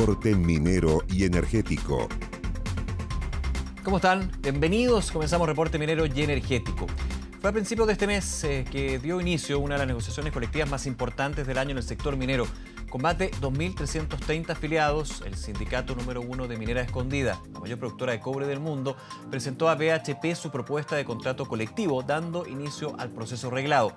reporte minero y energético. ¿Cómo están? Bienvenidos. Comenzamos Reporte Minero y Energético. Fue a principios de este mes que dio inicio una de las negociaciones colectivas más importantes del año en el sector minero. Con más de 2.330 afiliados, el sindicato número 1 de Minera Escondida, la mayor productora de cobre del mundo, presentó a BHP su propuesta de contrato colectivo, dando inicio al proceso reglado.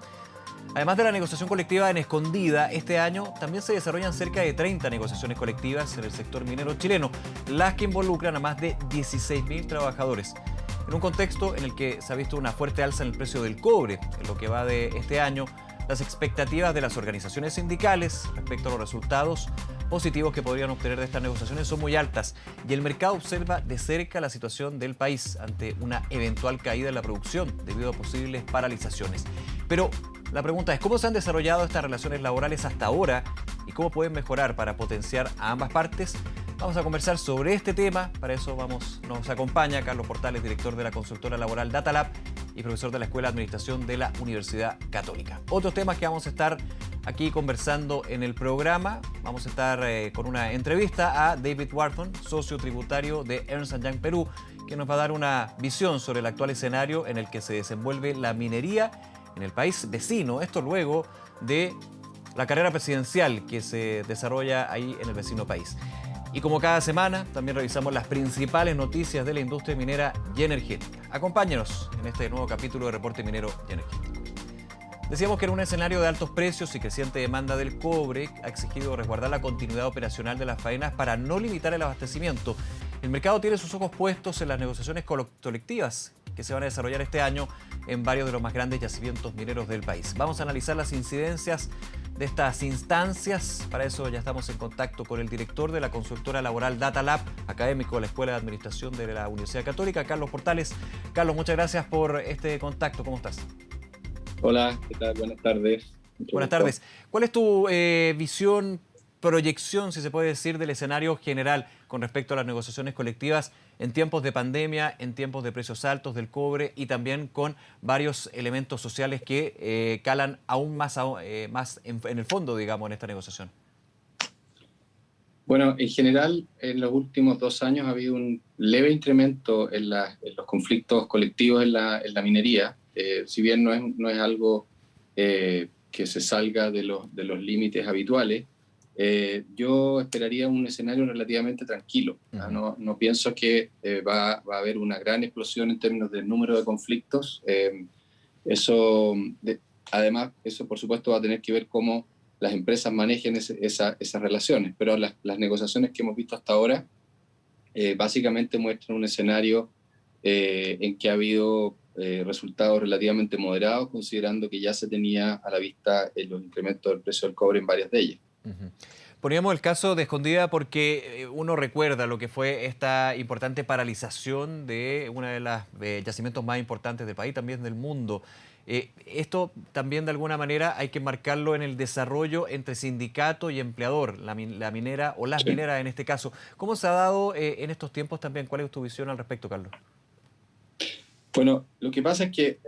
Además de la negociación colectiva en Escondida, este año también se desarrollan cerca de 30 negociaciones colectivas en el sector minero chileno, las que involucran a más de 16.000 trabajadores. En un contexto en el que se ha visto una fuerte alza en el precio del cobre en lo que va de este año, las expectativas de las organizaciones sindicales respecto a los resultados positivos que podrían obtener de estas negociaciones son muy altas y el mercado observa de cerca la situación del país ante una eventual caída en la producción debido a posibles paralizaciones. Pero la pregunta es, ¿cómo se han desarrollado estas relaciones laborales hasta ahora y cómo pueden mejorar para potenciar a ambas partes? Vamos a conversar sobre este tema. Para eso nos acompaña Carlos Portales, director de la consultora laboral Datalab y profesor de la Escuela de Administración de la Universidad Católica. Otros temas que vamos a estar aquí conversando en el programa. Vamos a estar con una entrevista a David Wharton, socio tributario de Ernst & Young Perú, que nos va a dar una visión sobre el actual escenario en el que se desenvuelve la minería en el país vecino. Esto luego de la carrera presidencial que se desarrolla ahí en el vecino país. Y como cada semana, también revisamos las principales noticias de la industria minera y energética. Acompáñenos en este nuevo capítulo de Reporte Minero y Energético. Decíamos que en un escenario de altos precios y creciente demanda del cobre, ha exigido resguardar la continuidad operacional de las faenas para no limitar el abastecimiento. El mercado tiene sus ojos puestos en las negociaciones colectivas que se van a desarrollar este año en varios de los más grandes yacimientos mineros del país. Vamos a analizar las incidencias de estas instancias. Para eso ya estamos en contacto con el director de la consultora laboral Datalab, académico de la Escuela de Administración de la Universidad Católica, Carlos Portales. Carlos, muchas gracias por este contacto. ¿Cómo estás? Hola, ¿qué tal? Buenas tardes. Buenas tardes. ¿Cuál es tu visión, proyección, si se puede decir, del escenario general con respecto a las negociaciones colectivas en tiempos de pandemia, en tiempos de precios altos del cobre y también con varios elementos sociales que calan aún más en el fondo, digamos, en esta negociación? Bueno, en general, en los últimos 2 años ha habido un leve incremento en los conflictos colectivos en la minería. Si bien no es algo que se salga de los límites habituales, yo esperaría un escenario relativamente tranquilo. No pienso que va a haber una gran explosión en términos del número de conflictos. Además, eso por supuesto va a tener que ver cómo las empresas manejen esas relaciones, pero las negociaciones que hemos visto hasta ahora básicamente muestran un escenario en que ha habido resultados relativamente moderados, considerando que ya se tenía a la vista los incrementos del precio del cobre en varias de ellas. Poníamos el caso de Escondida porque uno recuerda lo que fue esta importante paralización de una de las yacimientos más importantes del país, también del mundo. Esto también de alguna manera hay que marcarlo en el desarrollo entre sindicato y empleador, la minera o las Sí. mineras en este caso. ¿Cómo se ha dado en estos tiempos también? ¿Cuál es tu visión al respecto, Carlos? Bueno, lo que pasa es que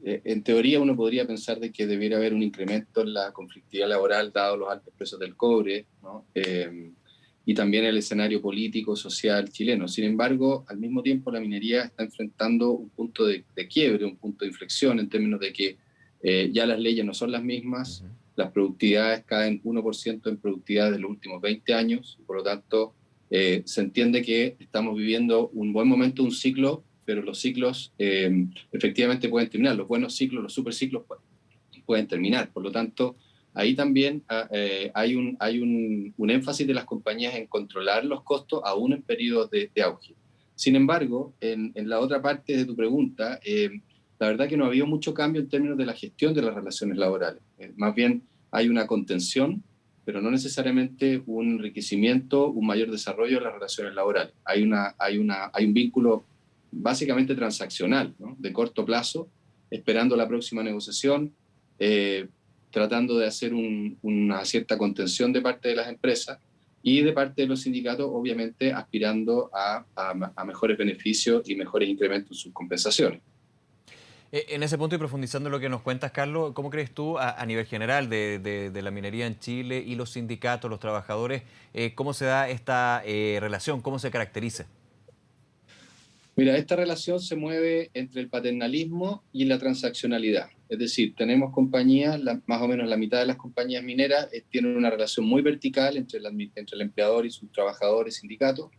en teoría uno podría pensar de que debiera haber un incremento en la conflictividad laboral dado los altos precios del cobre, ¿no? Y también el escenario político, social chileno. Sin embargo, al mismo tiempo la minería está enfrentando un punto de quiebre, un punto de inflexión en términos de que ya las leyes no son las mismas, las productividades caen 1% en productividad de los últimos 20 años, por lo tanto se entiende que estamos viviendo un buen momento, un ciclo, pero los ciclos efectivamente pueden terminar, los buenos ciclos, los superciclos pueden terminar, por lo tanto ahí también hay un énfasis de las compañías en controlar los costos aún en periodos de auge. Sin embargo, en la otra parte de tu pregunta, la verdad que no ha habido mucho cambio en términos de la gestión de las relaciones laborales. Más bien hay una contención, pero no necesariamente un enriquecimiento, un mayor desarrollo de las relaciones laborales. Hay un vínculo básicamente transaccional, ¿no? De corto plazo, esperando la próxima negociación, tratando de hacer una cierta contención de parte de las empresas y de parte de los sindicatos, obviamente, aspirando a mejores beneficios y mejores incrementos en sus compensaciones. En ese punto y profundizando en lo que nos cuentas, Carlos, ¿cómo crees tú a nivel general de la minería en Chile y los sindicatos, los trabajadores, cómo se da esta relación, cómo se caracteriza? Mira, esta relación se mueve entre el paternalismo y la transaccionalidad. Es decir, tenemos compañías, más o menos la mitad de las compañías mineras tienen una relación muy vertical entre el empleador y sus trabajadores, sindicatos,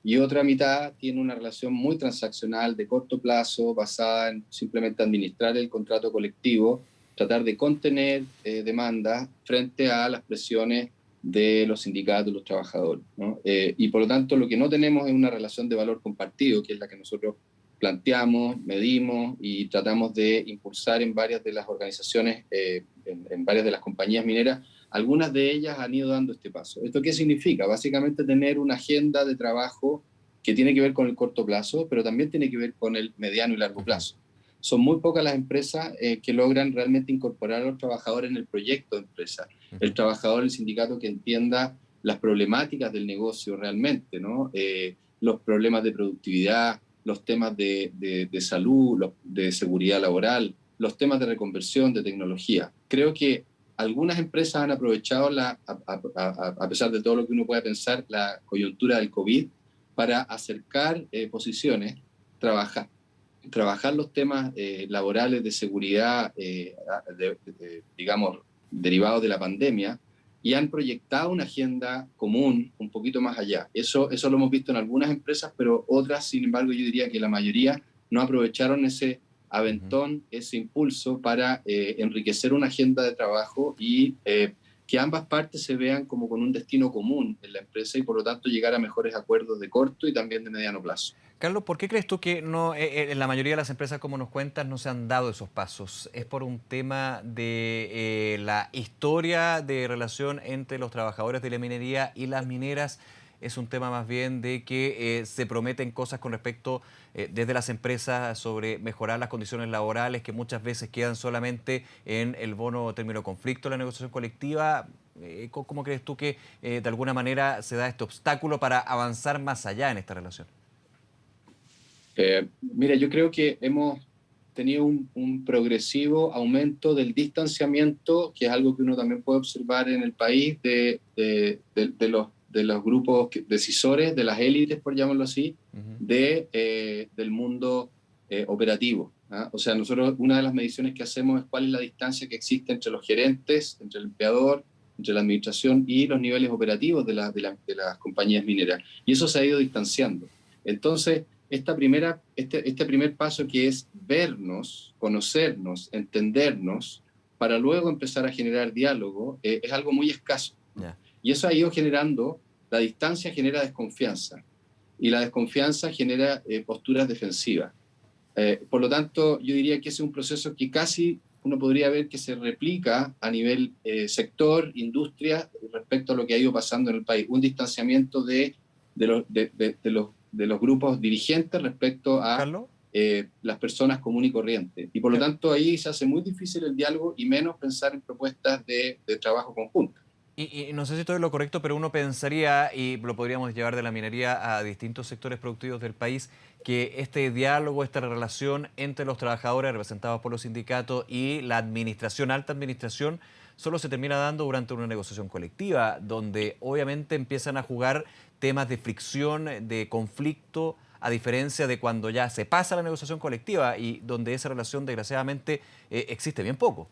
y otra mitad tiene una relación muy transaccional de corto plazo, basada en simplemente administrar el contrato colectivo, tratar de contener demandas frente a las presiones de los sindicatos, los trabajadores, ¿no? Y por lo tanto lo que no tenemos es una relación de valor compartido, que es la que nosotros planteamos, medimos y tratamos de impulsar en varias de las organizaciones, en varias de las compañías mineras. Algunas de ellas han ido dando este paso. ¿Esto qué significa? Básicamente tener una agenda de trabajo que tiene que ver con el corto plazo, pero también tiene que ver con el mediano y largo plazo. Son muy pocas las empresas que logran realmente incorporar a los trabajadores en el proyecto de empresa. El trabajador, el sindicato que entienda las problemáticas del negocio realmente, ¿no? Los problemas de productividad, los temas de salud, de seguridad laboral, los temas de reconversión, de tecnología. Creo que algunas empresas han aprovechado, a pesar de todo lo que uno pueda pensar, la coyuntura del COVID para acercar posiciones, trabajar los temas laborales de seguridad, digamos, derivados de la pandemia, y han proyectado una agenda común un poquito más allá. Eso lo hemos visto en algunas empresas, pero otras, sin embargo, yo diría que la mayoría no aprovecharon ese aventón, ese impulso para enriquecer una agenda de trabajo y que ambas partes se vean como con un destino común en la empresa y por lo tanto llegar a mejores acuerdos de corto y también de mediano plazo. Carlos, ¿por qué crees tú que no, en la mayoría de las empresas, como nos cuentas, no se han dado esos pasos? ¿Es por un tema de la historia de relación entre los trabajadores de la minería y las mineras? ¿Es un tema más bien de que se prometen cosas con respecto desde las empresas sobre mejorar las condiciones laborales que muchas veces quedan solamente en el bono término conflicto, la negociación colectiva? ¿Cómo crees tú que de alguna manera se da este obstáculo para avanzar más allá en esta relación? Mira, yo creo que hemos tenido un progresivo aumento del distanciamiento, que es algo que uno también puede observar en el país, de los grupos decisores, de las élites, por llamarlo así, del mundo operativo, ¿ah? O sea, nosotros una de las mediciones que hacemos es cuál es la distancia que existe entre los gerentes, entre el empleador, entre la administración y los niveles operativos de las compañías mineras. Y eso se ha ido distanciando. Entonces, este primer paso, que es vernos, conocernos, entendernos, para luego empezar a generar diálogo, es algo muy escaso. Yeah. Y eso ha ido generando, la distancia genera desconfianza, y la desconfianza genera posturas defensivas. Por lo tanto, yo diría que ese es un proceso que casi uno podría ver que se replica a nivel sector, industria, respecto a lo que ha ido pasando en el país. Un distanciamiento de los grupos dirigentes respecto a Carlos. las personas comunes y corrientes. Y por lo tanto ahí se hace muy difícil el diálogo y menos pensar en propuestas de trabajo conjunto. Y no sé si estoy en lo correcto, pero uno pensaría, y lo podríamos llevar de la minería a distintos sectores productivos del país, que este diálogo, esta relación entre los trabajadores representados por los sindicatos y la administración, alta administración, solo se termina dando durante una negociación colectiva, donde obviamente empiezan a jugar temas de fricción, de conflicto, a diferencia de cuando ya se pasa la negociación colectiva y donde esa relación desgraciadamente existe bien poco.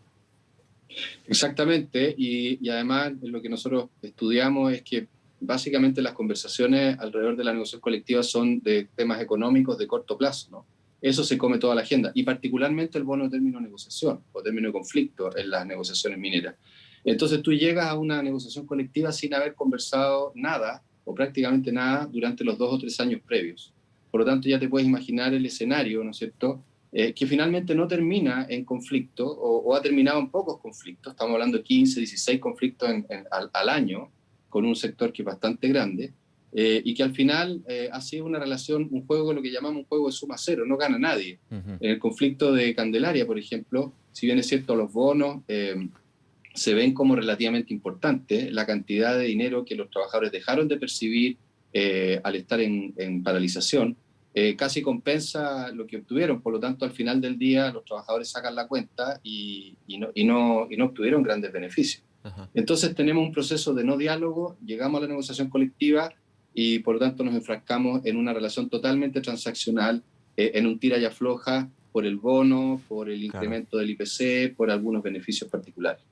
Exactamente, y además lo que nosotros estudiamos es que básicamente las conversaciones alrededor de la negociación colectiva son de temas económicos de corto plazo, ¿no? Eso se come toda la agenda, y particularmente el bono de término de negociación o término de conflicto en las negociaciones mineras. Entonces tú llegas a una negociación colectiva sin haber conversado nada o prácticamente nada durante los 2 o 3 años previos. Por lo tanto, ya te puedes imaginar el escenario, ¿no es cierto?, que finalmente no termina en conflicto o ha terminado en pocos conflictos. Estamos hablando de 15, 16 conflictos al año, con un sector que es bastante grande, y que al final ha sido una relación, un juego, lo que llamamos un juego de suma cero, no gana nadie. En el conflicto de Candelaria, por ejemplo, si bien es cierto los bonos se ven como relativamente importantes, la cantidad de dinero que los trabajadores dejaron de percibir al estar en paralización casi compensa lo que obtuvieron. Por lo tanto, al final del día, los trabajadores sacan la cuenta y no obtuvieron grandes beneficios. Ajá. Entonces, tenemos un proceso de no diálogo, llegamos a la negociación colectiva y, por lo tanto, nos enfrascamos en una relación totalmente transaccional, en un tira y afloja por el bono, por el incremento del IPC, por algunos beneficios particulares.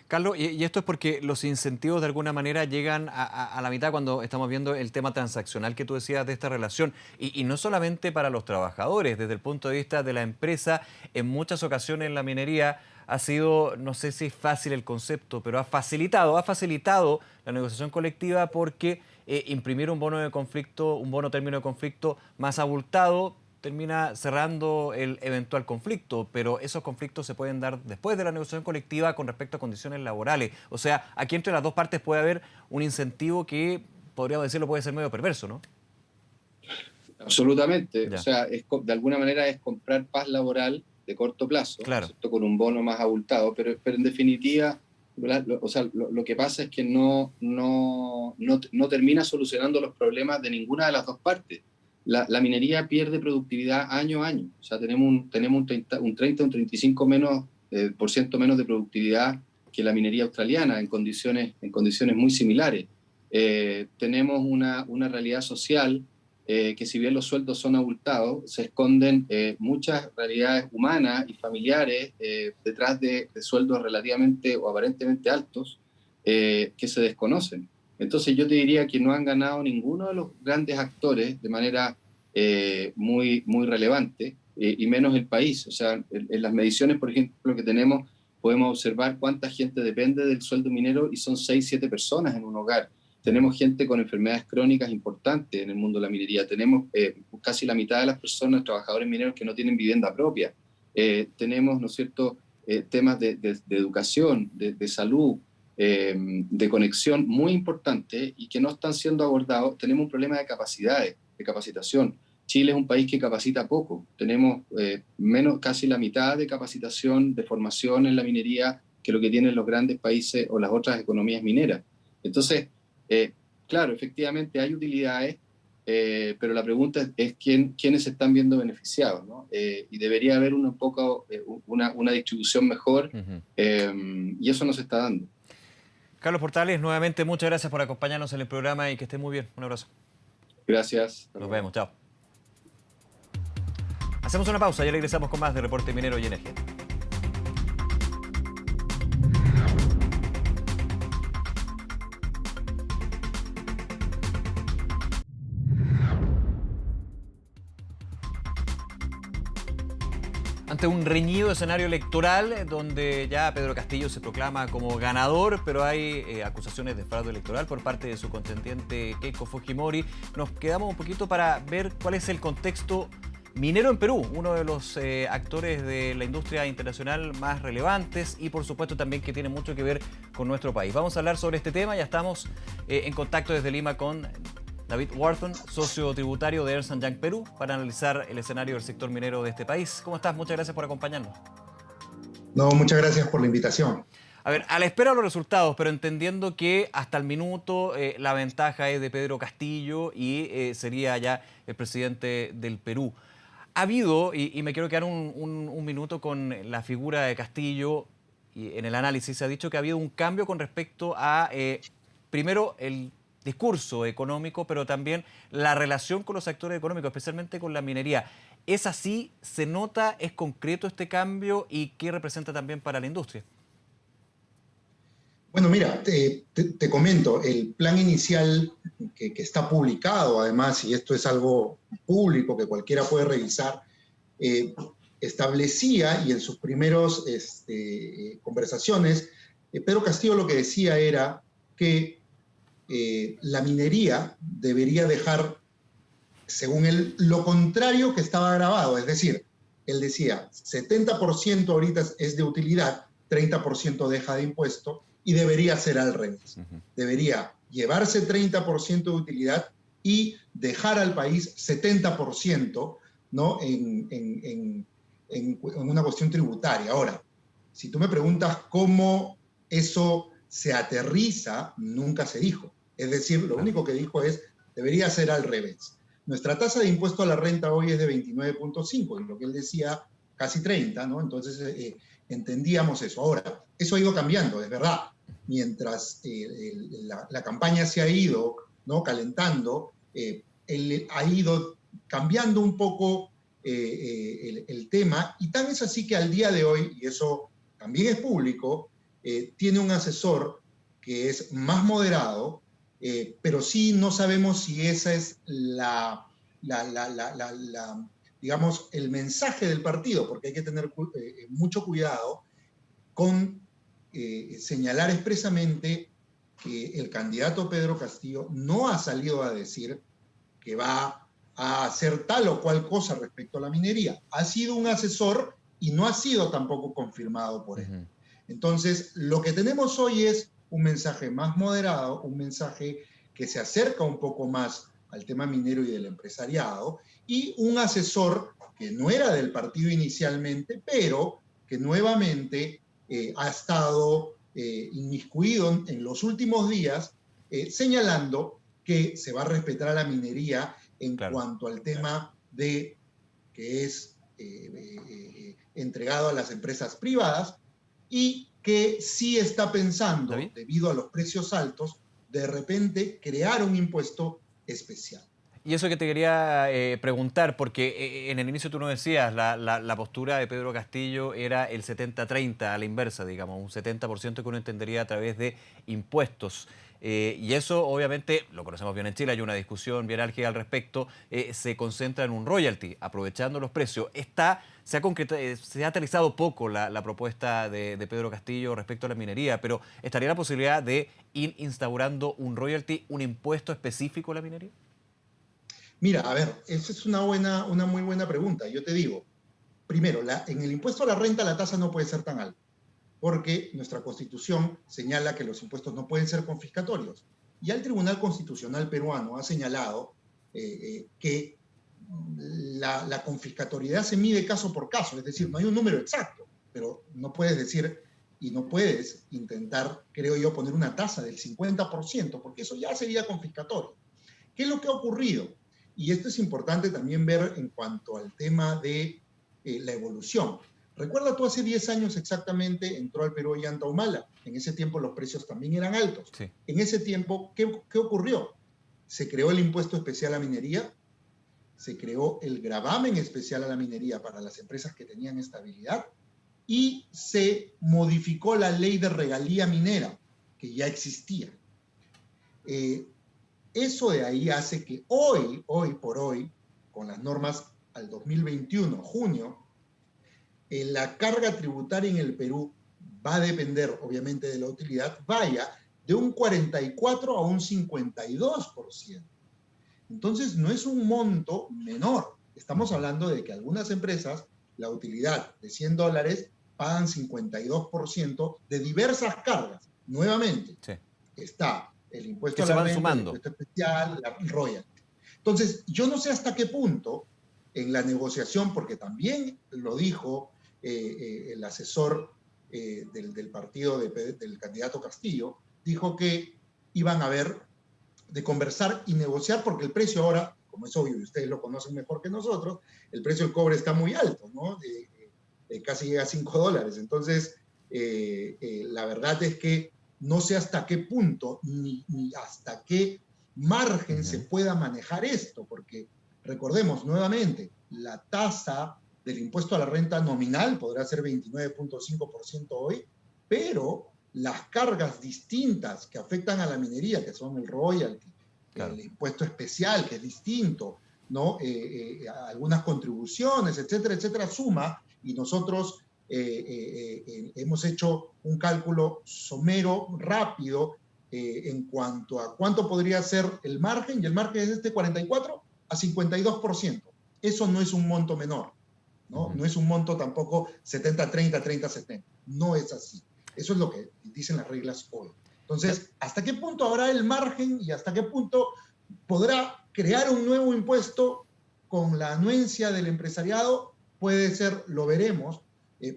Carlos, y esto es porque los incentivos de alguna manera llegan a la mitad cuando estamos viendo el tema transaccional que tú decías de esta relación. Y no solamente para los trabajadores, desde el punto de vista de la empresa, en muchas ocasiones la minería ha sido, no sé si es fácil el concepto, pero ha facilitado la negociación colectiva porque imprimir un bono de conflicto, un bono término de conflicto más abultado, termina cerrando el eventual conflicto, pero esos conflictos se pueden dar después de la negociación colectiva con respecto a condiciones laborales. O sea, aquí entre las dos partes puede haber un incentivo que, podríamos decirlo, puede ser medio perverso, ¿no? Absolutamente. Ya. O sea, de alguna manera es comprar paz laboral de corto plazo, Claro. ¿cierto? Con un bono más abultado, pero en definitiva, lo que pasa es que no termina solucionando los problemas de ninguna de las dos partes. La minería pierde productividad año a año. O sea, tenemos un 30 o un 35% menos de productividad que la minería australiana en condiciones muy similares. Tenemos una realidad social que, si bien los sueldos son abultados, se esconden muchas realidades humanas y familiares detrás de sueldos relativamente o aparentemente altos que se desconocen. Entonces yo te diría que no han ganado ninguno de los grandes actores de manera muy relevante, y menos el país. O sea, en las mediciones, por ejemplo, que tenemos, podemos observar cuánta gente depende del sueldo minero y son 6-7 personas en un hogar. Tenemos gente con enfermedades crónicas importantes en el mundo de la minería. Tenemos casi la mitad de las personas, trabajadores mineros, que no tienen vivienda propia. Tenemos, ¿no es cierto?, temas de educación, de salud, de conexión muy importante y que no están siendo abordados. Tenemos un problema de capacidades, de capacitación. Chile es un país que capacita poco. Tenemos casi la mitad de capacitación, de formación en la minería que lo que tienen los grandes países o las otras economías mineras. Entonces, claro, efectivamente hay utilidades, pero la pregunta es quiénes se están viendo beneficiados, ¿no? Y debería haber una distribución mejor, y eso no se está dando. Carlos Portales, nuevamente muchas gracias por acompañarnos en el programa y que esté muy bien. Un abrazo. Gracias. Nos vemos, chao. Hacemos una pausa y regresamos con más de Reporte Minero y Energético. Ante un reñido escenario electoral donde ya Pedro Castillo se proclama como ganador, pero hay acusaciones de fraude electoral por parte de su contendiente Keiko Fujimori, nos quedamos un poquito para ver cuál es el contexto minero en Perú, uno de los actores de la industria internacional más relevantes y por supuesto también que tiene mucho que ver con nuestro país. Vamos a hablar sobre este tema, ya estamos en contacto desde Lima con David Wharton, socio tributario de Ernst & Young Perú, para analizar el escenario del sector minero de este país. ¿Cómo estás? Muchas gracias por acompañarnos. No, muchas gracias por la invitación. A ver, a la espera de los resultados, pero entendiendo que hasta el minuto la ventaja es de Pedro Castillo y sería ya el presidente del Perú. Ha habido, y me quiero quedar un minuto con la figura de Castillo, y en el análisis se ha dicho que ha habido un cambio con respecto a, primero, el discurso económico, pero también la relación con los actores económicos, especialmente con la minería. ¿Es así? ¿Se nota? ¿Es concreto este cambio? ¿Y qué representa también para la industria? Bueno, mira, te comento, el plan inicial que está publicado, además, y esto es algo público que cualquiera puede revisar, establecía, y en sus primeros conversaciones, Pedro Castillo lo que decía era que la minería debería dejar, según él, lo contrario que estaba grabado. Es decir, él decía, 70% ahorita es de utilidad, 30% deja de impuesto, y debería ser al revés. Debería llevarse 30% de utilidad y dejar al país 70%, ¿no?, en una cuestión tributaria. Ahora, si tú me preguntas cómo eso se aterriza, nunca se dijo. Es decir, lo único que dijo es, debería ser al revés. nuestra tasa de impuesto a la renta hoy es de 29.5, y lo que él decía, casi 30, ¿no? Entonces entendíamos eso. Ahora, eso ha ido cambiando, es verdad. Mientras la campaña se ha ido, ¿no?, calentando, él ha ido cambiando un poco el tema, y tan es así que al día de hoy, y eso también es público, tiene un asesor que es más moderado, pero sí no sabemos si esa es digamos, el mensaje del partido, porque hay que tener mucho cuidado con señalar expresamente que el candidato Pedro Castillo no ha salido a decir que va a hacer tal o cual cosa respecto a la minería. Ha sido un asesor y no ha sido tampoco confirmado por él. Entonces, lo que tenemos hoy es un mensaje más moderado, un mensaje que se acerca un poco más al tema minero y del empresariado, y un asesor que no era del partido inicialmente, pero que nuevamente ha estado inmiscuido en los últimos días, señalando que se va a respetar a la minería en cuanto al tema de que es entregado a las empresas privadas, y que sí está pensando, debido a los precios altos, de repente crear un impuesto especial. Y eso que te quería preguntar, porque en el inicio tú nos decías, la postura de Pedro Castillo era el 70-30 a la inversa, digamos, un 70% que uno entendería a través de impuestos. Y eso, obviamente, lo conocemos bien en Chile, hay una discusión bien álgida al respecto, se concentra en un royalty, aprovechando los precios. Se ha aterrizado poco la propuesta de Pedro Castillo respecto a la minería, pero ¿estaría la posibilidad de ir instaurando un royalty, un impuesto específico a la minería? Mira, a ver, esa es una muy buena pregunta. Yo te digo, primero, en el impuesto a la renta la tasa no puede ser tan alta, porque nuestra Constitución señala que los impuestos no pueden ser confiscatorios. Ya el Tribunal Constitucional peruano ha señalado que la confiscatoriedad se mide caso por caso, es decir, no hay un número exacto, pero no puedes decir y no puedes intentar, creo yo, poner una tasa del 50%, porque eso ya sería confiscatorio. ¿Qué es lo que ha ocurrido? Y esto es importante también ver en cuanto al tema de la evolución. Recuerda tú, hace 10 años exactamente entró al Perú Ollanta Humala. En ese tiempo los precios también eran altos. Sí. En ese tiempo, ¿qué ocurrió? Se creó el impuesto especial a minería, se creó el gravamen especial a la minería para las empresas que tenían estabilidad, y se modificó la ley de regalía minera, que ya existía. Eso de ahí hace que hoy por hoy, con las normas al 2021, junio, la carga tributaria en el Perú va a depender, obviamente, de la utilidad, vaya de un 44 a un 52%. Entonces, no es un monto menor. Estamos hablando de que algunas empresas, la utilidad de $100, pagan 52% de diversas cargas. Nuevamente, está el impuesto a la renta, el impuesto especial, la royalty. Entonces, yo no sé hasta qué punto en la negociación, porque también lo dijo el asesor del partido del candidato Castillo, dijo que iban a ver de conversar y negociar, porque el precio ahora, como es obvio y ustedes lo conocen mejor que nosotros, el precio del cobre está muy alto, ¿no? Casi llega a $5. Entonces, la verdad es que no sé hasta qué punto ni hasta qué margen se pueda manejar esto, porque recordemos nuevamente, la tasa del impuesto a la renta nominal podrá ser 29.5% hoy, pero las cargas distintas que afectan a la minería, que son el royalty, el impuesto especial, que es distinto, ¿no? Algunas contribuciones, etcétera, etcétera, suma, y nosotros hemos hecho un cálculo somero, rápido, en cuanto a cuánto podría ser el margen, y el margen es este 44 a 52%. Eso no es un monto menor, ¿no? No es un monto tampoco 70-30, 30-70. No es así. Eso es lo que dicen las reglas hoy. Entonces, ¿hasta qué punto habrá el margen y hasta qué punto podrá crear un nuevo impuesto con la anuencia del empresariado? Puede ser, lo veremos,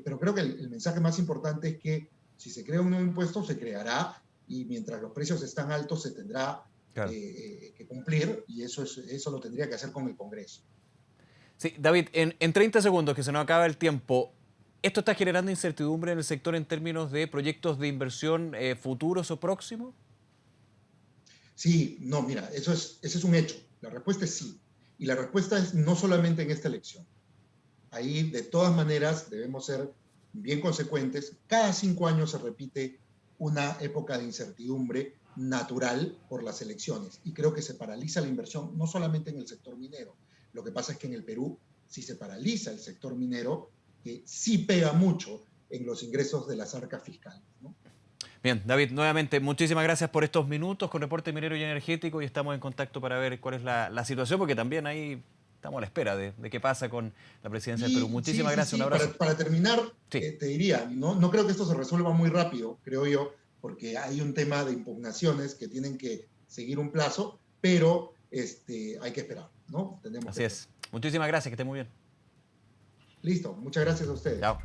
pero creo que el mensaje más importante es que si se crea un nuevo impuesto, se creará, y mientras los precios están altos se tendrá Claro. que cumplir, y eso lo tendría que hacer con el Congreso. Sí, David, en 30 segundos, que se nos acaba el tiempo, ¿esto está generando incertidumbre en el sector en términos de proyectos de inversión futuros o próximos? Sí, no, mira, ese es un hecho. La respuesta es sí. Y la respuesta es no solamente en esta elección. Ahí, de todas maneras, debemos ser bien consecuentes. Cada 5 años se repite una época de incertidumbre natural por las elecciones. Y creo que se paraliza la inversión, no solamente en el sector minero. Lo que pasa es que en el Perú, si se paraliza el sector minero, sí pega mucho en los ingresos de las arcas fiscales, ¿no? Bien, David, nuevamente, muchísimas gracias por estos minutos con Reporte Minero y Energético y estamos en contacto para ver cuál es la situación, porque también ahí estamos a la espera de qué pasa con la presidencia del Perú. Muchísimas gracias, un abrazo. Para terminar, Sí. te diría, no creo que esto se resuelva muy rápido, creo yo, porque hay un tema de impugnaciones que tienen que seguir un plazo, pero hay que esperar, ¿no? Así es. Muchísimas gracias, que esté muy bien. Listo, muchas gracias a ustedes. Chao.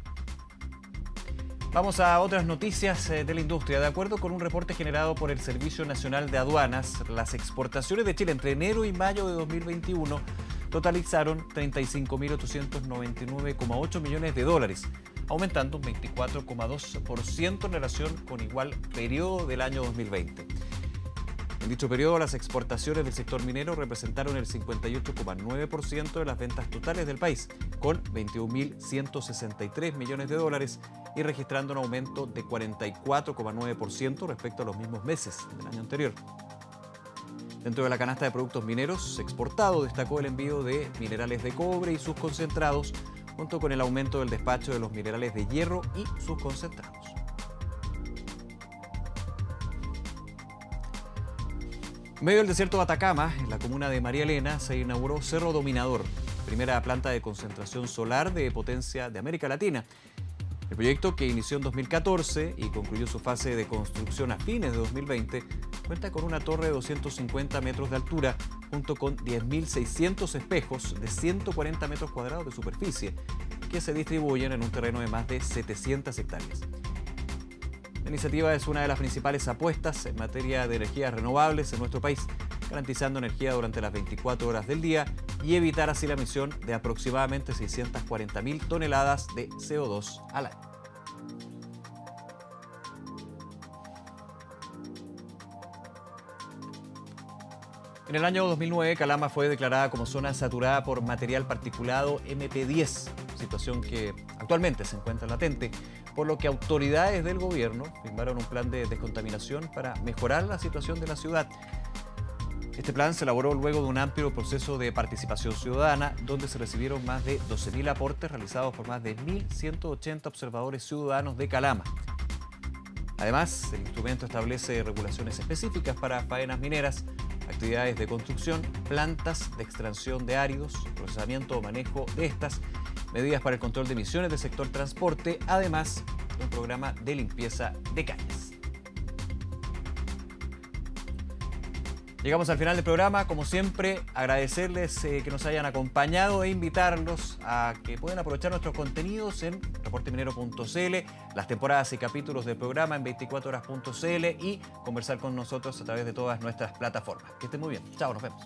Vamos a otras noticias de la industria. De acuerdo con un reporte generado por el Servicio Nacional de Aduanas, las exportaciones de Chile entre enero y mayo de 2021 totalizaron 35.899,8 millones de dólares, aumentando un 24,2% en relación con igual periodo del año 2020. En dicho periodo, las exportaciones del sector minero representaron el 58,9% de las ventas totales del país, con 21.163 millones de dólares y registrando un aumento de 44,9% respecto a los mismos meses del año anterior. Dentro de la canasta de productos mineros exportados destacó el envío de minerales de cobre y sus concentrados, junto con el aumento del despacho de los minerales de hierro y sus concentrados. En medio del desierto de Atacama, en la comuna de María Elena, se inauguró Cerro Dominador, primera planta de concentración solar de potencia de América Latina. El proyecto, que inició en 2014 y concluyó su fase de construcción a fines de 2020, cuenta con una torre de 250 metros de altura, junto con 10.600 espejos de 140 metros cuadrados de superficie, que se distribuyen en un terreno de más de 700 hectáreas. La iniciativa es una de las principales apuestas en materia de energías renovables en nuestro país, garantizando energía durante las 24 horas del día y evitar así la emisión de aproximadamente 640.000 toneladas de CO2 al año. En el año 2009, Calama fue declarada como zona saturada por material particulado MP10, situación que actualmente se encuentra latente, por lo que autoridades del gobierno firmaron un plan de descontaminación para mejorar la situación de la ciudad. Este plan se elaboró luego de un amplio proceso de participación ciudadana, donde se recibieron más de 12.000 aportes realizados por más de 1.180 observadores ciudadanos de Calama. Además, el instrumento establece regulaciones específicas para faenas mineras, actividades de construcción, plantas de extracción de áridos, procesamiento o manejo de estas, medidas para el control de emisiones del sector transporte, además de un programa de limpieza de calles. Llegamos al final del programa. Como siempre, agradecerles que nos hayan acompañado e invitarlos a que puedan aprovechar nuestros contenidos en reporteminero.cl, las temporadas y capítulos del programa en 24horas.cl y conversar con nosotros a través de todas nuestras plataformas. Que estén muy bien. Chao, nos vemos.